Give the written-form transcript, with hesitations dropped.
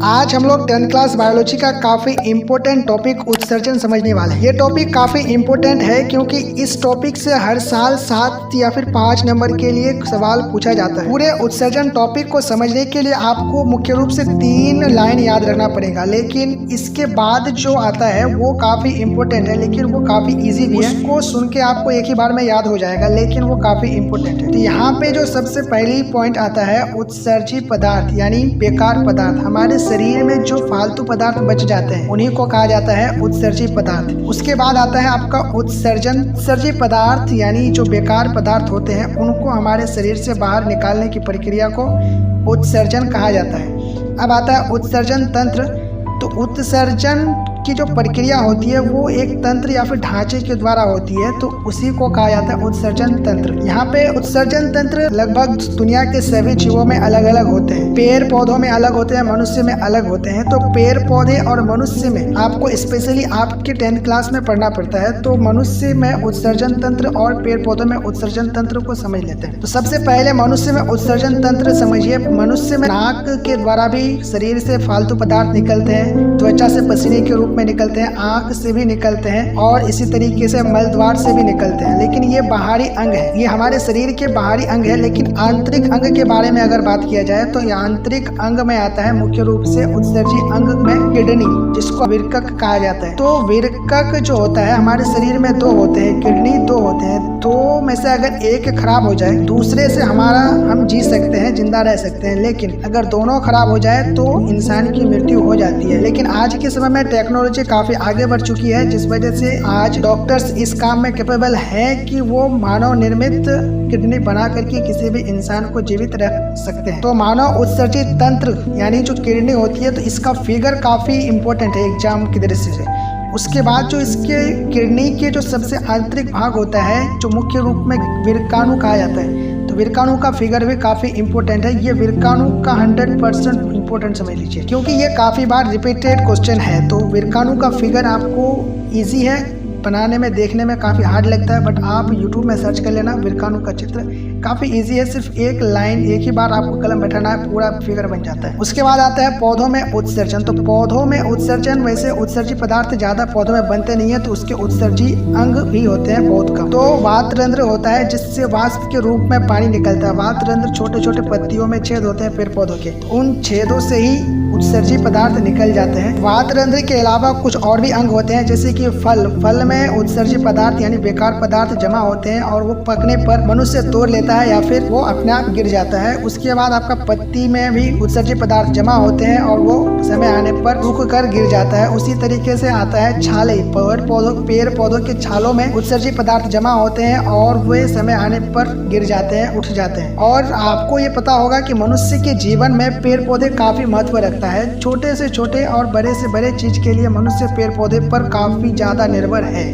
आज हम लोग 10th क्लास बायोलॉजी का काफ़ी इम्पोर्टेंट टॉपिक उत्सर्जन समझने वाले हैं। ये टॉपिक काफ़ी इम्पोर्टेंट है क्योंकि इस टॉपिक से हर साल 7 या फिर 5 नंबर के लिए सवाल पूछा जाता है। पूरे उत्सर्जन टॉपिक को समझने के लिए आपको मुख्य रूप से 3 लाइन याद रखना पड़ेगा, लेकिन इसके बाद जो आता है वो काफ़ी इम्पोर्टेंट है, लेकिन वो काफ़ी ईजी भी है। उसको सुन के आपको एक ही बार में याद हो जाएगा, लेकिन वो काफ़ी इम्पोर्टेंट है। तो यहाँ पे जो सबसे पहली पॉइंट आता है उत्सर्जी पदार्थ यानी बेकार पदार्थ। हमारे शरीर में जो फालतू पदार्थ बच जाते हैं उन्हीं को कहा जाता है उत्सर्जी पदार्थ। उसके बाद आता है आपका उत्सर्जन। उत्सर्जी पदार्थ यानी जो बेकार पदार्थ होते हैं उनको हमारे शरीर से बाहर निकालने की प्रक्रिया को उत्सर्जन कहा जाता है। अब आता है उत्सर्जन तंत्र। तो उत्सर्जन की जो प्रक्रिया होती है वो एक तंत्र या फिर ढांचे के द्वारा होती है, तो उसी को कहा जाता है उत्सर्जन तंत्र। यहाँ पे उत्सर्जन तंत्र लगभग दुनिया के सभी जीवों में अलग अलग होते हैं। पेड़ पौधों में अलग होते हैं, मनुष्य में अलग होते हैं। तो पेड़ पौधे और मनुष्य में आपको स्पेशली आपके 10th क्लास में पढ़ना पड़ता है। तो मनुष्य में उत्सर्जन तंत्र और पेड़ पौधों में उत्सर्जन तंत्र को समझ लेते हैं। तो सबसे पहले मनुष्य में उत्सर्जन तंत्र समझिए। मनुष्य में नाक के द्वारा भी शरीर से फालतू पदार्थ निकलते हैं, त्वचा से पसीने के रूप में निकलते हैं, आंख से भी निकलते हैं और इसी तरीके से मल द्वार से भी निकलते हैं। लेकिन ये बाहरी अंग है, ये हमारे शरीर के बाहरी अंग है। लेकिन आंतरिक अंग के बारे में अगर बात किया जाए तो आंतरिक अंग में आता है मुख्य रूप से उत्सर्जी अंग में किडनी, जिसको विरकक कहा जाता है। तो विरकक जो होता है हमारे शरीर में 2 होते हैं, किडनी 2 होते हैं। 2 में से अगर एक खराब हो जाए दूसरे से हम जी सकते हैं, जिंदा रह सकते हैं। लेकिन अगर दोनों खराब हो जाए तो इंसान की मृत्यु हो जाती है। लेकिन आज के समय में टेक्नोलॉजी काफी आगे बढ़ चुकी है, जिस वजह से आज डॉक्टर्स इस काम में कैपेबल हैं कि वो मानव निर्मित किडनी बना करके किसी भी इंसान को जीवित रख सकते हैं। तो मानव उत्सर्जित तंत्र यानी जो किडनी होती है, तो इसका फिगर काफी इंपॉर्टेंट है एग्जाम की दृष्टि से। उसके बाद जो इसके किडनी के जो सबसे आंतरिक भाग होता है, जो मुख्य रूप में वीर्काणु कहा जाता है, तो वीर्काणु का फिगर भी काफ़ी इंपॉर्टेंट है। ये वीर्काणु का 100% इंपॉर्टेंट समझ लीजिए, क्योंकि ये काफ़ी बार रिपीटेड क्वेश्चन है। तो वीर्काणु का फिगर आपको इजी है बनाने में, देखने में काफ़ी हार्ड लगता है, बट आप YouTube में सर्च कर लेना वीर्काणु का चित्र, काफ़ी इजी है। सिर्फ एक लाइन, एक ही बार आपको कलम बैठाना है, पूरा फिगर बन जाता है। उसके बाद आता है पौधों में उत्सर्जन। तो पौधों में उत्सर्जन, वैसे उत्सर्जी पदार्थ ज़्यादा पौधों में बनते नहीं है, तो उसके उत्सर्जी अंग भी होते हैं पौध का। तो वातरंध्र होता है जिससे वाष्प के रूप में पानी निकलता है। वातरंध्र छोटे छोटे पत्तियों में छेद होते हैं पेड़ पौधों के, तो उन छेदों से ही उत्सर्जी पदार्थ निकल जाते हैं। वातरंध्र के अलावा कुछ और भी अंग होते हैं, जैसे कि फल में उत्सर्जी पदार्थ यानी बेकार पदार्थ जमा होते हैं और वो पकने पर मनुष्य तोड़ लेता है या फिर वो अपने आप गिर जाता है। उसके बाद आपका पत्ती में भी उत्सर्जी पदार्थ जमा होते हैं और वो समय आने पर रुक कर गिर जाता है। उसी तरीके से आता है छाले। पेड़ पौधों के छालों में उत्सर्जी पदार्थ जमा होते हैं और वे समय आने पर गिर जाते हैं, उठ जाते हैं। और आपको ये पता होगा कि मनुष्य के जीवन में पेड़ पौधे काफी महत्व रखता है। छोटे से छोटे और बड़े से बड़े चीज के लिए मनुष्य पेड़ पौधे पर काफी ज्यादा निर्भर है।